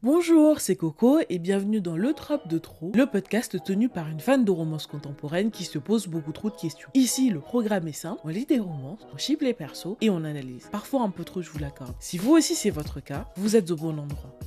Bonjour, c'est Coco et bienvenue dans Le Drop de Trop, le podcast tenu par une fan de romance contemporaine qui se pose beaucoup trop de questions. Ici, le programme est simple, on lit des romances, on chipe les persos et on analyse. Parfois un peu trop, je vous l'accorde. Si vous aussi c'est votre cas, vous êtes au bon endroit.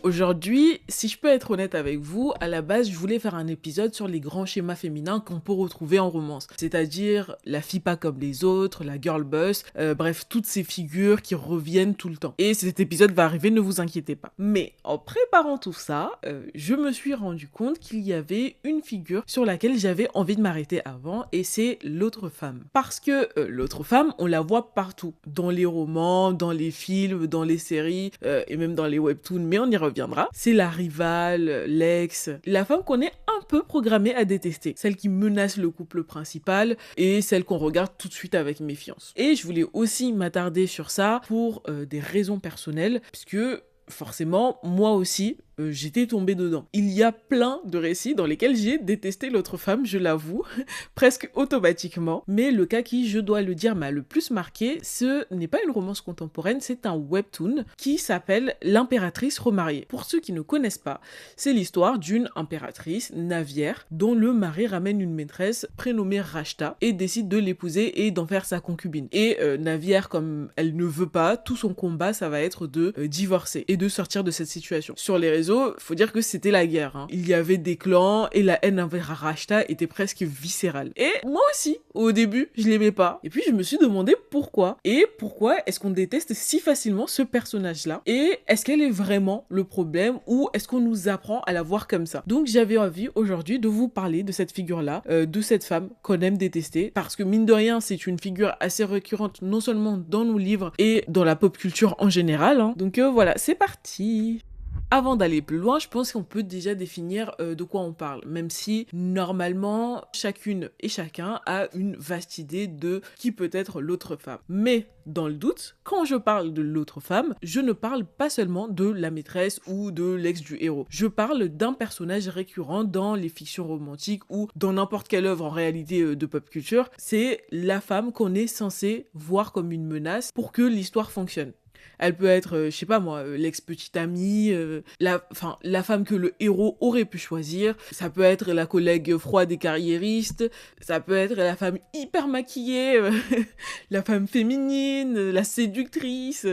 Aujourd'hui, si je peux être honnête avec vous, à la base, je voulais faire un épisode sur les grands schémas féminins qu'on peut retrouver en romance. C'est-à-dire la fille pas comme les autres, la girl boss, bref, toutes ces figures qui reviennent tout le temps. Et cet épisode va arriver, ne vous inquiétez pas. Mais en préparant tout ça, je me suis rendu compte qu'il y avait une figure sur laquelle j'avais envie de m'arrêter avant, et c'est l'autre femme. Parce que l'autre femme, on la voit partout. Dans les romans, dans les films, dans les séries, et même dans les webtoons, mais on y reviendra. C'est la rivale, l'ex, la femme qu'on est un peu programmée à détester, celle qui menace le couple principal et celle qu'on regarde tout de suite avec méfiance. Et je voulais aussi m'attarder sur ça pour des raisons personnelles, puisque forcément, moi aussi, j'étais tombée dedans. Il y a plein de récits dans lesquels j'ai détesté l'autre femme, je l'avoue, presque automatiquement. Mais le cas qui, je dois le dire, m'a le plus marqué, ce n'est pas une romance contemporaine, c'est un webtoon qui s'appelle L'impératrice remariée. Pour ceux qui ne connaissent pas, c'est l'histoire d'une impératrice, Navière, dont le mari ramène une maîtresse prénommée Rashta et décide de l'épouser et d'en faire sa concubine. Et Navière, comme elle ne veut pas, tout son combat, ça va être de divorcer et de sortir de cette situation. Sur les réseaux, faut dire que c'était la guerre. Hein. Il y avait des clans et la haine envers Rashta était presque viscérale. Et moi aussi, au début, je l'aimais pas. Et puis je me suis demandé pourquoi. Et pourquoi est-ce qu'on déteste si facilement ce personnage-là? Et est-ce qu'elle est vraiment le problème ou est-ce qu'on nous apprend à la voir comme ça? Donc j'avais envie aujourd'hui de vous parler de cette figure-là, de cette femme qu'on aime détester. Parce que mine de rien, c'est une figure assez récurrente non seulement dans nos livres et dans la pop culture en général. Hein. Donc voilà, c'est parti. Avant d'aller plus loin, je pense qu'on peut déjà définir de quoi on parle, même si normalement chacune et chacun a une vaste idée de qui peut être l'autre femme. Mais dans le doute, quand je parle de l'autre femme, je ne parle pas seulement de la maîtresse ou de l'ex du héros. Je parle d'un personnage récurrent dans les fictions romantiques ou dans n'importe quelle œuvre en réalité de pop culture. C'est la femme qu'on est censé voir comme une menace pour que l'histoire fonctionne. Elle peut être, je sais pas moi, l'ex-petite amie, la femme que le héros aurait pu choisir. Ça peut être la collègue froide et carriériste. Ça peut être la femme hyper maquillée, la femme féminine, la séductrice.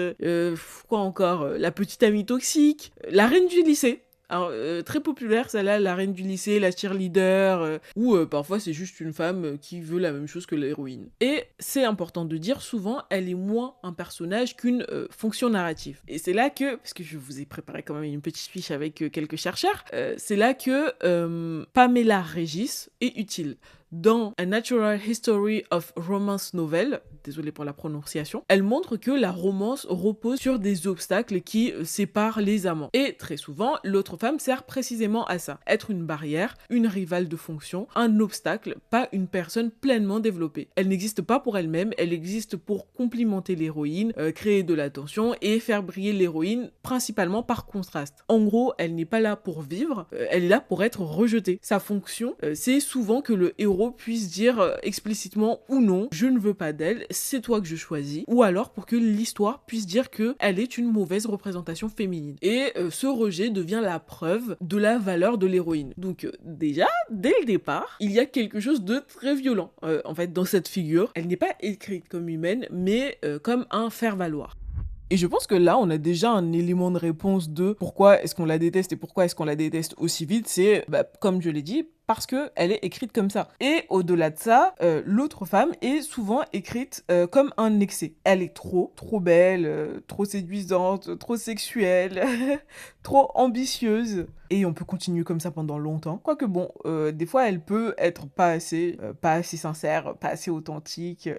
Quoi encore, la petite amie toxique. La reine du lycée. Alors, très populaire, celle-là, la reine du lycée, la cheerleader, ou parfois c'est juste une femme qui veut la même chose que l'héroïne. Et c'est important de dire, souvent, elle est moins un personnage qu'une fonction narrative. Et c'est là que, parce que je vous ai préparé quand même une petite fiche avec quelques chercheurs, c'est là que Pamela Regis est utile. Dans A Natural History of Romance Novel, désolé pour la prononciation, elle montre que la romance repose sur des obstacles qui séparent les amants. Et très souvent, l'autre femme sert précisément à ça. Être une barrière, une rivale de fonction, un obstacle, pas une personne pleinement développée. Elle n'existe pas pour elle-même, elle existe pour complimenter l'héroïne, créer de la tension et faire briller l'héroïne principalement par contraste. En gros, elle n'est pas là pour vivre, elle est là pour être rejetée. Sa fonction, c'est souvent que le héros puisse dire explicitement ou non, je ne veux pas d'elle, c'est toi que je choisis, ou alors pour que l'histoire puisse dire que elle est une mauvaise représentation féminine. Et ce rejet devient la preuve de la valeur de l'héroïne. Donc déjà, dès le départ, il y a quelque chose de très violent. En fait, dans cette figure, elle n'est pas écrite comme humaine, mais comme un faire-valoir. Et je pense que là, on a déjà un élément de réponse de pourquoi est-ce qu'on la déteste et pourquoi est-ce qu'on la déteste aussi vite. C'est, comme je l'ai dit, parce qu'elle est écrite comme ça. Et au-delà de ça, l'autre femme est souvent écrite comme un excès. Elle est trop belle, trop séduisante, trop sexuelle, trop ambitieuse. Et on peut continuer comme ça pendant longtemps. Quoique bon, des fois, elle peut être pas assez sincère, pas assez authentique.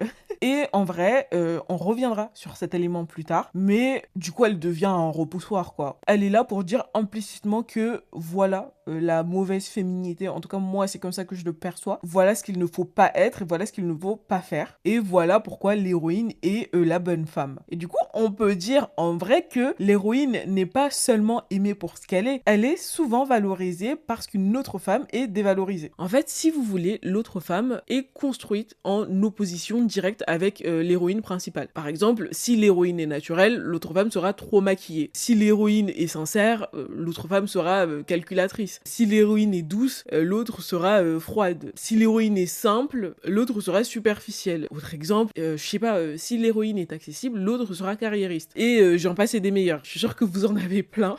Et en vrai, on reviendra sur cet élément plus tard. Mais du coup, elle devient un repoussoir, quoi. Elle est là pour dire implicitement que voilà, la mauvaise féminité, en tout cas comme moi, c'est comme ça que je le perçois. Voilà ce qu'il ne faut pas être et voilà ce qu'il ne faut pas faire. Et voilà pourquoi l'héroïne est la bonne femme. Et du coup, on peut dire en vrai que l'héroïne n'est pas seulement aimée pour ce qu'elle est souvent valorisée parce qu'une autre femme est dévalorisée. En fait, si vous voulez, l'autre femme est construite en opposition directe avec l'héroïne principale. Par exemple, si l'héroïne est naturelle, l'autre femme sera trop maquillée. Si l'héroïne est sincère, l'autre femme sera calculatrice. Si l'héroïne est douce, l'autre sera froide. Si l'héroïne est simple, l'autre sera superficielle. Autre exemple, je sais pas, si l'héroïne est accessible, l'autre sera carriériste. Et j'en passe et des meilleurs. Je suis sûre que vous en avez plein.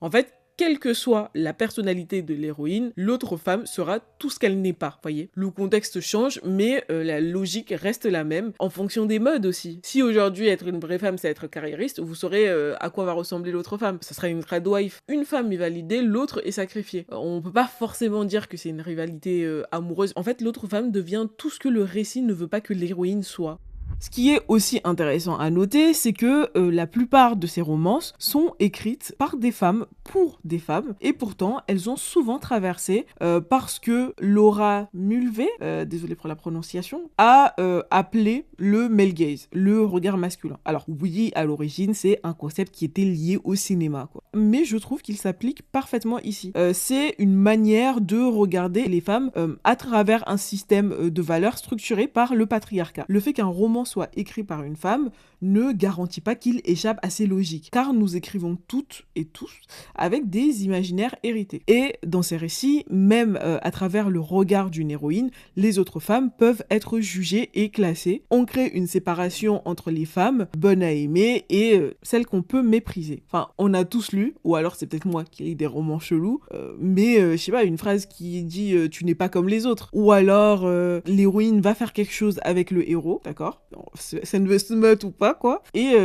En fait, quelle que soit la personnalité de l'héroïne, l'autre femme sera tout ce qu'elle n'est pas, voyez. Le contexte change, mais la logique reste la même, en fonction des modes aussi. Si aujourd'hui, être une vraie femme, c'est être carriériste, vous saurez à quoi va ressembler l'autre femme. Ça sera une trad wife. Une femme est validée, l'autre est sacrifiée. On peut pas forcément dire que c'est une rivalité amoureuse. En fait, l'autre femme devient tout ce que le récit ne veut pas que l'héroïne soit. Ce qui est aussi intéressant à noter, c'est que la plupart de ces romances sont écrites par des femmes pour des femmes, et pourtant elles ont souvent traversé parce que Laura Mulvey, désolée pour la prononciation, a appelé le male gaze, le regard masculin. Alors oui, à l'origine, c'est un concept qui était lié au cinéma, quoi. Mais je trouve qu'il s'applique parfaitement ici. C'est une manière de regarder les femmes à travers un système de valeurs structuré par le patriarcat. Le fait qu'un roman soit écrit par une femme ne garantit pas qu'il échappe à ses logiques, car nous écrivons toutes et tous avec des imaginaires hérités. Et dans ces récits, même à travers le regard d'une héroïne, les autres femmes peuvent être jugées et classées. On crée une séparation entre les femmes bonnes à aimer et celles qu'on peut mépriser. Enfin, on a tous lu, ou alors c'est peut-être moi qui lis des romans chelous, mais je sais pas, une phrase qui dit tu n'es pas comme les autres, ou alors l'héroïne va faire quelque chose avec le héros, d'accord, ça ne veut se mettre ou pas, quoi, et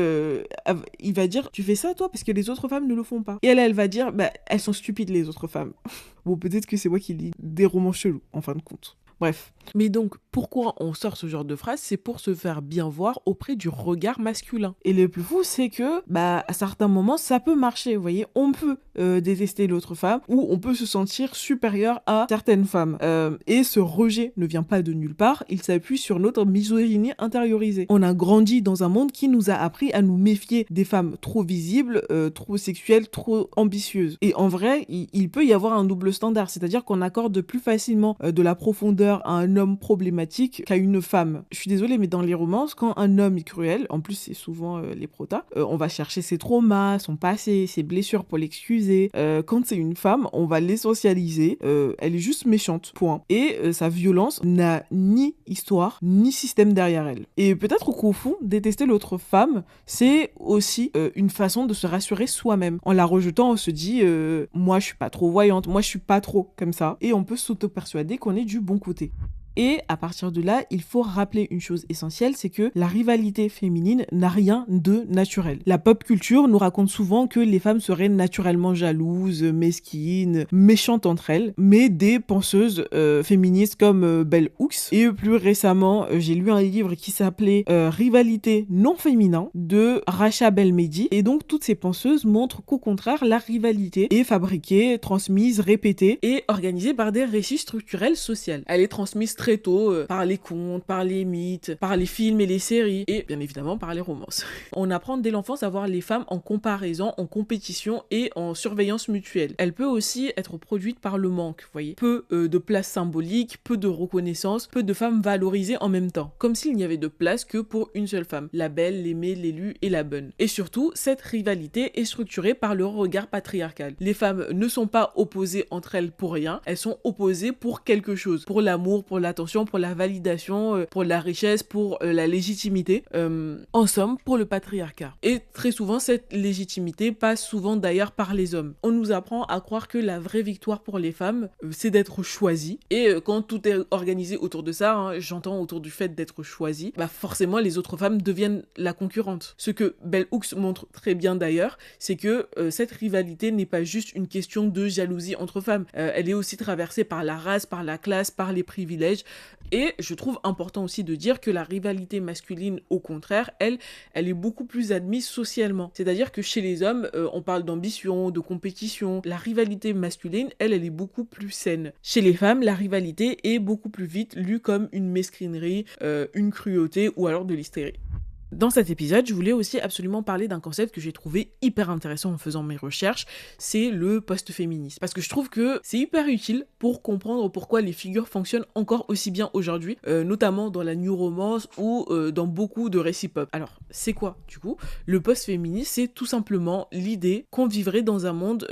il va dire tu fais ça toi parce que les autres femmes ne le font pas, et elle va dire bah elles sont stupides les autres femmes. Bon, peut-être que c'est moi qui lis des romans chelous en fin de compte. Bref. Mais donc, pourquoi on sort ce genre de phrase? C'est pour se faire bien voir auprès du regard masculin. Et le plus fou, c'est que, à certains moments, ça peut marcher, vous voyez. On peut détester l'autre femme, ou on peut se sentir supérieur à certaines femmes. Et ce rejet ne vient pas de nulle part, il s'appuie sur notre misogynie intériorisée. On a grandi dans un monde qui nous a appris à nous méfier des femmes trop visibles, trop sexuelles, trop ambitieuses. Et en vrai, il peut y avoir un double standard, c'est-à-dire qu'on accorde plus facilement de la profondeur à un homme problématique qu'à une femme. Je suis désolée, mais dans les romances, quand un homme est cruel, en plus c'est souvent les protas, on va chercher ses traumas, son passé, ses blessures pour l'excuser. Quand c'est une femme, on va l'essentialiser, elle est juste méchante, point. Et sa violence n'a ni histoire, ni système derrière elle. Et peut-être qu'au fond, détester l'autre femme, c'est aussi une façon de se rassurer soi-même. En la rejetant, on se dit moi je suis pas trop voyante, moi je suis pas trop comme ça, et on peut s'auto-persuader qu'on est du bon côté. Et à partir de là, il faut rappeler une chose essentielle, c'est que la rivalité féminine n'a rien de naturel. La pop culture nous raconte souvent que les femmes seraient naturellement jalouses, mesquines, méchantes entre elles, mais des penseuses féministes comme Bell Hooks. Et plus récemment, j'ai lu un livre qui s'appelait Rivalité non féminin de Rasha Belmedi. Et donc toutes ces penseuses montrent qu'au contraire, la rivalité est fabriquée, transmise, répétée et organisée par des récits structurels sociaux. Elle est transmise très tôt par les contes, par les mythes, par les films et les séries, et bien évidemment par les romances. On apprend dès l'enfance à voir les femmes en comparaison, en compétition et en surveillance mutuelle. Elle peut aussi être produite par le manque, vous voyez. Peu de place symbolique, peu de reconnaissance, peu de femmes valorisées en même temps. Comme s'il n'y avait de place que pour une seule femme. La belle, l'aimée, l'élue et la bonne. Et surtout, cette rivalité est structurée par le regard patriarcal. Les femmes ne sont pas opposées entre elles pour rien, elles sont opposées pour quelque chose. Pour l'amour, pour l'attention, pour la validation, pour la richesse, pour la légitimité. En somme, pour le patriarcat. Et très souvent, cette légitimité passe souvent d'ailleurs par les hommes. On nous apprend à croire que la vraie victoire pour les femmes, c'est d'être choisie. Et quand tout est organisé autour de ça, j'entends autour du fait d'être choisie, forcément les autres femmes deviennent la concurrente. Ce que Bell Hooks montre très bien d'ailleurs, c'est que cette rivalité n'est pas juste une question de jalousie entre femmes. Elle est aussi traversée par la race, par la classe, par les privilèges, collège. Et je trouve important aussi de dire que la rivalité masculine, au contraire, elle est beaucoup plus admise socialement. C'est-à-dire que chez les hommes, on parle d'ambition, de compétition. La rivalité masculine, elle est beaucoup plus saine. Chez les femmes, la rivalité est beaucoup plus vite lue comme une mesquinerie, une cruauté ou alors de l'hystérie. Dans cet épisode, je voulais aussi absolument parler d'un concept que j'ai trouvé hyper intéressant en faisant mes recherches, c'est le post-féminisme. Parce que je trouve que c'est hyper utile pour comprendre pourquoi les figures fonctionnent encore aussi bien aujourd'hui, notamment dans la new romance ou dans beaucoup de récits pop. Alors, c'est quoi du coup? Le post-féminisme, c'est tout simplement l'idée qu'on vivrait dans un monde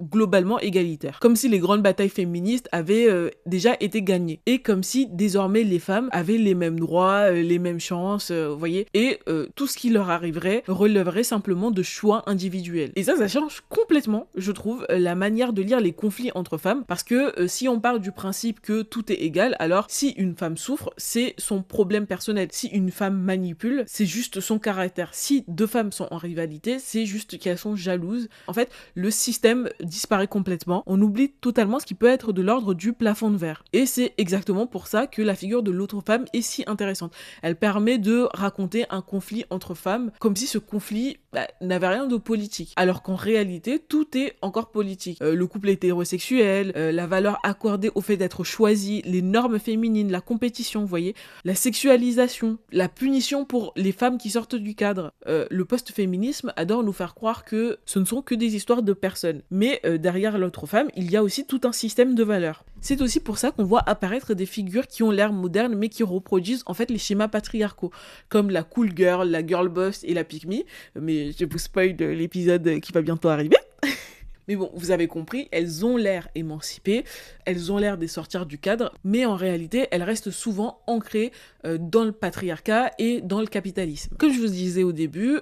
globalement égalitaire. Comme si les grandes batailles féministes avaient déjà été gagnées. Et comme si désormais les femmes avaient les mêmes droits, les mêmes chances, vous voyez, et tout ce qui leur arriverait relèverait simplement de choix individuels. Et ça change complètement, je trouve, la manière de lire les conflits entre femmes, parce que si on part du principe que tout est égal, alors si une femme souffre, c'est son problème personnel. Si une femme manipule, c'est juste son caractère. Si deux femmes sont en rivalité, c'est juste qu'elles sont jalouses. En fait, le système disparaît complètement. On oublie totalement ce qui peut être de l'ordre du plafond de verre. Et c'est exactement pour ça que la figure de l'autre femme est si intéressante. Elle permet de raconter un conflit entre femmes, comme si ce conflit n'avait rien de politique. Alors qu'en réalité, tout est encore politique. Le couple hétérosexuel, la valeur accordée au fait d'être choisi, les normes féminines, la compétition, vous voyez, la sexualisation, la punition pour les femmes qui sortent du cadre. Le post-féminisme adore nous faire croire que ce ne sont que des histoires de personnes. Mais derrière l'autre femme, il y a aussi tout un système de valeurs. C'est aussi pour ça qu'on voit apparaître des figures qui ont l'air modernes mais qui reproduisent en fait les schémas patriarcaux, comme la cool girl, la girl boss et la pick me. Mais je vous spoil l'épisode qui va bientôt arriver. Mais bon, vous avez compris, elles ont l'air émancipées, elles ont l'air de sortir du cadre, mais en réalité, elles restent souvent ancrées dans le patriarcat et dans le capitalisme. Comme je vous disais au début,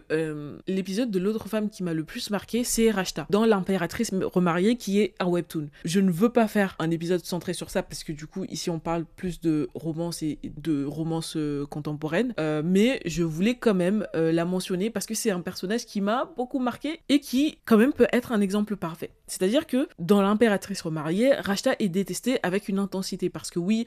l'épisode de l'autre femme qui m'a le plus marqué, c'est Rashta, dans L'impératrice remariée, qui est un webtoon. Je ne veux pas faire un épisode centré sur ça, parce que du coup, ici, on parle plus de romance et de romance contemporaine, mais je voulais quand même la mentionner, parce que c'est un personnage qui m'a beaucoup marqué, et qui, quand même, peut être un exemple parfait. C'est-à-dire que dans L'impératrice remariée, Rashta est détestée avec une intensité parce que oui,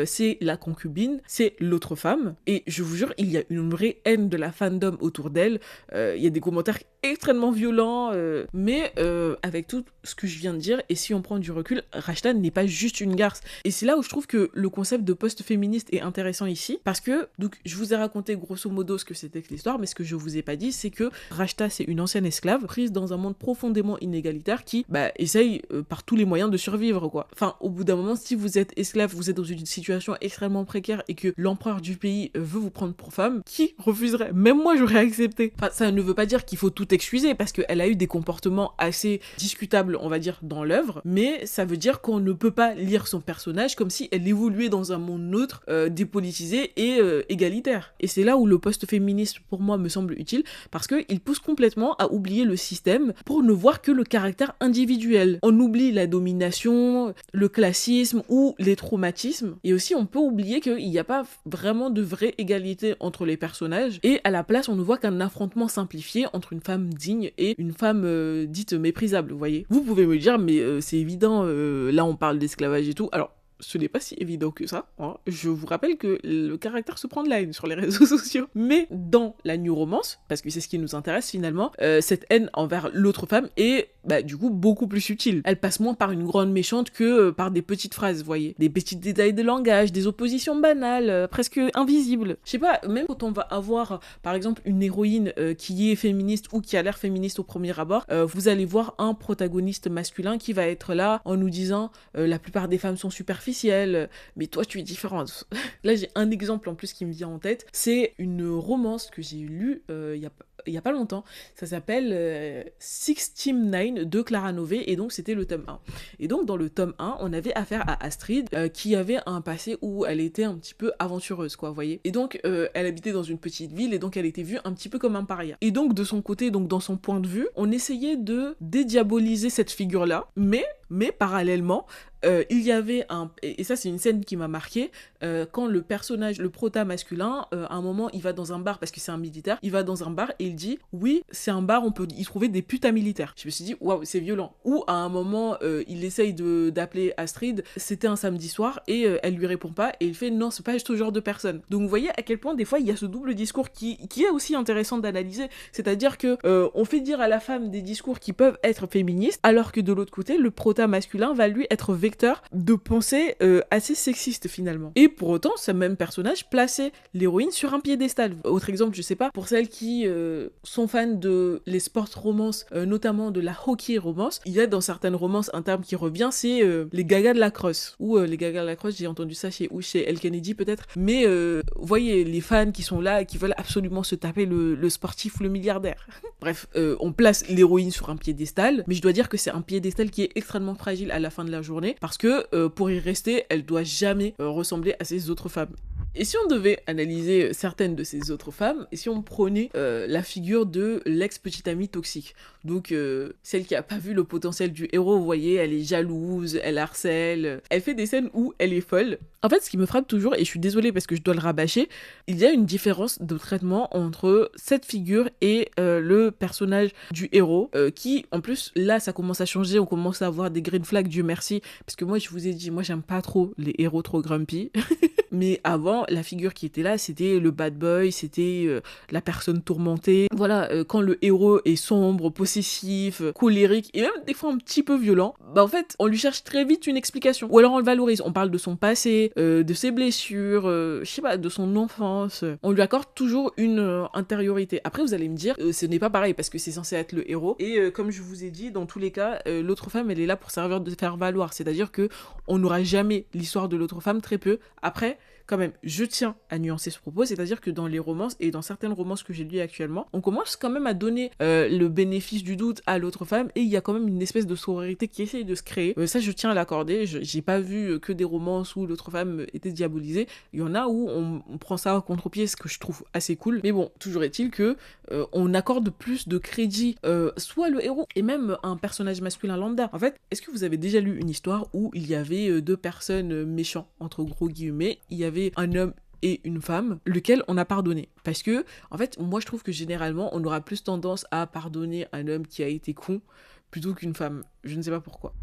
c'est la concubine, c'est l'autre femme, et je vous jure, il y a une vraie haine de la fandom autour d'elle. Il y a des commentaires extrêmement violents, mais avec tout ce que je viens de dire, et si on prend du recul, Rashta n'est pas juste une garce. Et c'est là où je trouve que le concept de post-féministe est intéressant ici, parce que, donc, je vous ai raconté grosso modo ce que c'était que l'histoire, mais ce que je vous ai pas dit, c'est que Rashta, c'est une ancienne esclave, prise dans un monde profondément inégalitaire, qui essaye par tous les moyens de survivre, quoi. Enfin, au bout d'un moment, si vous êtes esclave, vous êtes dans une situation extrêmement précaire et que l'empereur du pays veut vous prendre pour femme, qui refuserait? Même moi, j'aurais accepté. Enfin, ça ne veut pas dire qu'il faut tout excuser, parce qu'elle a eu des comportements assez discutables, on va dire, dans l'œuvre, mais ça veut dire qu'on ne peut pas lire son personnage comme si elle évoluait dans un monde neutre, dépolitisé et égalitaire. Et c'est là où le post-féminisme, pour moi, me semble utile, parce qu'il pousse complètement à oublier le système pour ne voir que le caractère individuel. On oublie la domination, le classisme ou les traumatismes, et aussi on peut oublier qu'il n'y a pas vraiment de vraie égalité entre les personnages, et à la place on ne voit qu'un affrontement simplifié entre une femme digne et une femme dite méprisable, vous voyez. Vous pouvez me dire, mais c'est évident, là on parle d'esclavage et tout, alors ce n'est pas si évident que ça, hein. Je vous rappelle que le caractère se prend de la haine sur les réseaux sociaux. Mais dans la new romance, parce que c'est ce qui nous intéresse finalement, cette haine envers l'autre femme est du coup beaucoup plus subtile. Elle passe moins par une grande méchante que par des petites phrases, vous voyez. Des petits détails de langage, des oppositions banales, presque invisibles. Je sais pas, même quand on va avoir par exemple une héroïne qui est féministe ou qui a l'air féministe au premier abord, vous allez voir un protagoniste masculin qui va être là en nous disant la plupart des femmes sont superficielles, mais toi tu es différente. Là j'ai un exemple en plus qui me vient en tête, c'est une romance que j'ai lue il y a pas longtemps, ça s'appelle Six Team 9 de Clara Nové, et donc c'était le tome 1. Et donc dans le tome 1, on avait affaire à Astrid qui avait un passé où elle était un petit peu aventureuse, quoi, vous voyez. Et donc elle habitait dans une petite ville, et donc elle était vue un petit peu comme un paria. Et donc de son côté, donc dans son point de vue, on essayait de dédiaboliser cette figure-là, mais Mais parallèlement, il y avait et ça c'est une scène qui m'a marqué, quand le personnage, le prota masculin, à un moment il va dans un bar parce que c'est un militaire, il va dans un bar et il dit oui c'est un bar, on peut y trouver des putains militaires. Je me suis dit waouh c'est violent. Ou à un moment il essaye d'appeler Astrid, c'était un samedi soir et elle lui répond pas et il fait non c'est pas ce genre de personne. Donc vous voyez à quel point des fois il y a ce double discours qui est aussi intéressant d'analyser, c'est-à-dire que on fait dire à la femme des discours qui peuvent être féministes alors que de l'autre côté le prota masculin va lui être vecteur de pensée assez sexiste finalement. Et pour autant, ce même personnage plaçait l'héroïne sur un piédestal. Autre exemple, je sais pas, pour celles qui sont fans de les sports romances, notamment de la hockey romance, il y a dans certaines romances un terme qui revient, c'est les gagas de la crosse. Ou les gagas de la crosse, j'ai entendu ça chez Elle Kennedy peut-être. Mais voyez, les fans qui sont là et qui veulent absolument se taper le sportif, le milliardaire. Bref, on place l'héroïne sur un piédestal, mais je dois dire que c'est un piédestal qui est extrêmement fragile à la fin de la journée, parce que pour y rester, elle doit jamais ressembler à ses autres femmes. Et si on devait analyser certaines de ces autres femmes, et si on prenait la figure de l'ex-petite amie toxique, donc celle qui a pas vu le potentiel du héros, vous voyez, elle est jalouse, elle harcèle, elle fait des scènes où elle est folle. En fait, ce qui me frappe toujours, et je suis désolée parce que je dois le rabâcher, il y a une différence de traitement entre cette figure et le personnage du héros, qui, en plus, là, ça commence à changer, on commence à avoir des green flags, Dieu merci, parce que moi, je vous ai dit, moi, j'aime pas trop les héros trop grumpy, mais avant, la figure qui était là, c'était le bad boy, c'était la personne tourmentée. Voilà, quand le héros est sombre, possessif, colérique, et même des fois un petit peu violent, bah en fait, on lui cherche très vite une explication. Ou alors on le valorise, on parle de son passé, de ses blessures, je sais pas, de son enfance. On lui accorde toujours une intériorité. Après, vous allez me dire, ce n'est pas pareil, parce que c'est censé être le héros. Et comme je vous ai dit, dans tous les cas, l'autre femme, elle est là pour servir de faire valoir. C'est-à-dire que on n'aura jamais l'histoire de l'autre femme, très peu. Après, quand même, je tiens à nuancer ce propos, c'est-à-dire que dans les romances, et dans certaines romances que j'ai lues actuellement, on commence quand même à donner le bénéfice du doute à l'autre femme, et il y a quand même une espèce de sororité qui essaye de se créer. Ça, je tiens à l'accorder, j'ai pas vu que des romances où l'autre femme était diabolisée, il y en a où on prend ça à contre-pied, ce que je trouve assez cool, mais bon, toujours est-il que on accorde plus de crédit, soit le héros, et même un personnage masculin lambda. En fait, est-ce que vous avez déjà lu une histoire où il y avait deux personnes méchants, entre gros guillemets, il y avait un homme et une femme, lequel on a pardonné. Parce que, en fait, moi je trouve que généralement, on aura plus tendance à pardonner un homme qui a été con plutôt qu'une femme. Je ne sais pas pourquoi.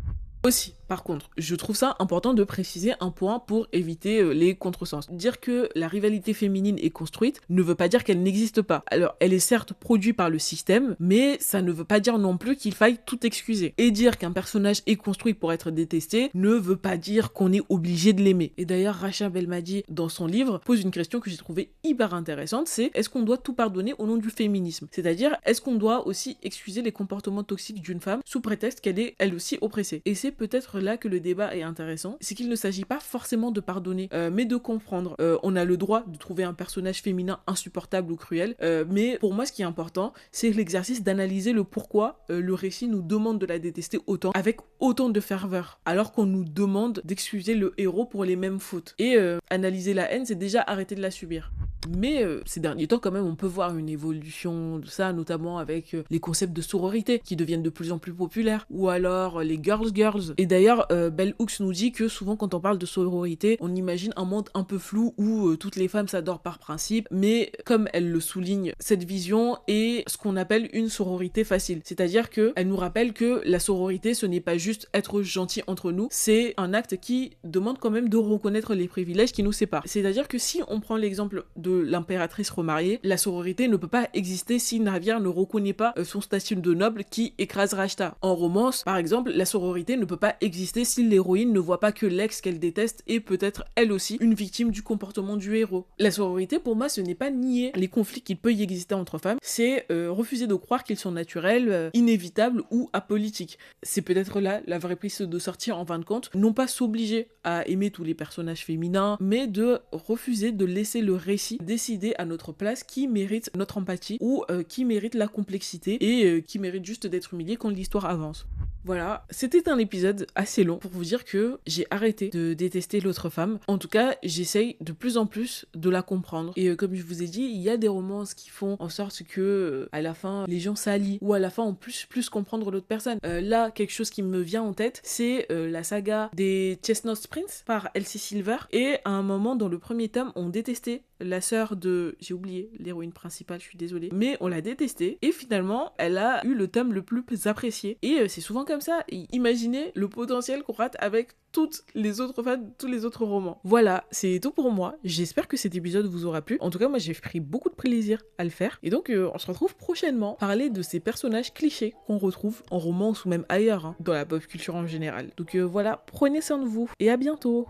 Aussi, par contre, je trouve ça important de préciser un point pour éviter les contresens. Dire que la rivalité féminine est construite ne veut pas dire qu'elle n'existe pas. Alors, elle est certes produite par le système, mais ça ne veut pas dire non plus qu'il faille tout excuser. Et dire qu'un personnage est construit pour être détesté ne veut pas dire qu'on est obligé de l'aimer. Et d'ailleurs, Racha Belmadi, dans son livre, pose une question que j'ai trouvée hyper intéressante, c'est est-ce qu'on doit tout pardonner au nom du féminisme? C'est-à-dire, est-ce qu'on doit aussi excuser les comportements toxiques d'une femme sous prétexte qu'elle est elle aussi oppressée? Et c'est peut-être là que le débat est intéressant, c'est qu'il ne s'agit pas forcément de pardonner, mais de comprendre. On a le droit de trouver un personnage féminin insupportable ou cruel, mais pour moi ce qui est important, c'est l'exercice d'analyser le pourquoi le récit nous demande de la détester autant, avec autant de ferveur, alors qu'on nous demande d'excuser le héros pour les mêmes fautes. Et analyser la haine, c'est déjà arrêter de la subir. Mais ces derniers temps, quand même, on peut voir une évolution de ça, notamment avec les concepts de sororité qui deviennent de plus en plus populaires, ou alors les girls. Et d'ailleurs, Bell Hooks nous dit que souvent, quand on parle de sororité, on imagine un monde un peu flou où toutes les femmes s'adorent par principe, mais comme elle le souligne, cette vision est ce qu'on appelle une sororité facile. C'est-à-dire qu'elle nous rappelle que la sororité, ce n'est pas juste être gentil entre nous, c'est un acte qui demande quand même de reconnaître les privilèges qui nous séparent. C'est-à-dire que si on prend l'exemple de l'impératrice remariée, la sororité ne peut pas exister si Navia ne reconnaît pas son statut de noble qui écrase Rashta. En romance, par exemple, la sororité ne peut pas exister si l'héroïne ne voit pas que l'ex qu'elle déteste est peut-être elle aussi une victime du comportement du héros. La sororité, pour moi, ce n'est pas nier les conflits qu'il peut y exister entre femmes, c'est refuser de croire qu'ils sont naturels, inévitables ou apolitiques. C'est peut-être là la vraie prise de sortie en fin de compte, non pas s'obliger à aimer tous les personnages féminins, mais de refuser de laisser le récit décider à notre place qui mérite notre empathie ou qui mérite la complexité et qui mérite juste d'être humilié quand l'histoire avance. Voilà, c'était un épisode assez long pour vous dire que j'ai arrêté de détester l'autre femme. En tout cas, j'essaye de plus en plus de la comprendre. Et comme je vous ai dit, il y a des romances qui font en sorte que à la fin, les gens s'allient ou à la fin on puisse plus comprendre l'autre personne. Là, quelque chose qui me vient en tête, c'est la saga des Chestnut Prince par Elsie Silver. Et à un moment, dans le premier tome, on détestait la sœur de... J'ai oublié l'héroïne principale, je suis désolée. Mais on l'a détestée. Et finalement, elle a eu le tome le plus apprécié. Et c'est souvent comme ça. Et imaginez le potentiel qu'on rate avec toutes les autres fans, tous les autres romans. Voilà, c'est tout pour moi. J'espère que cet épisode vous aura plu. En tout cas, moi, j'ai pris beaucoup de plaisir à le faire. Et donc, on se retrouve prochainement pour parler de ces personnages clichés qu'on retrouve en romance ou même ailleurs, dans la pop culture en général. Donc voilà, prenez soin de vous et à bientôt.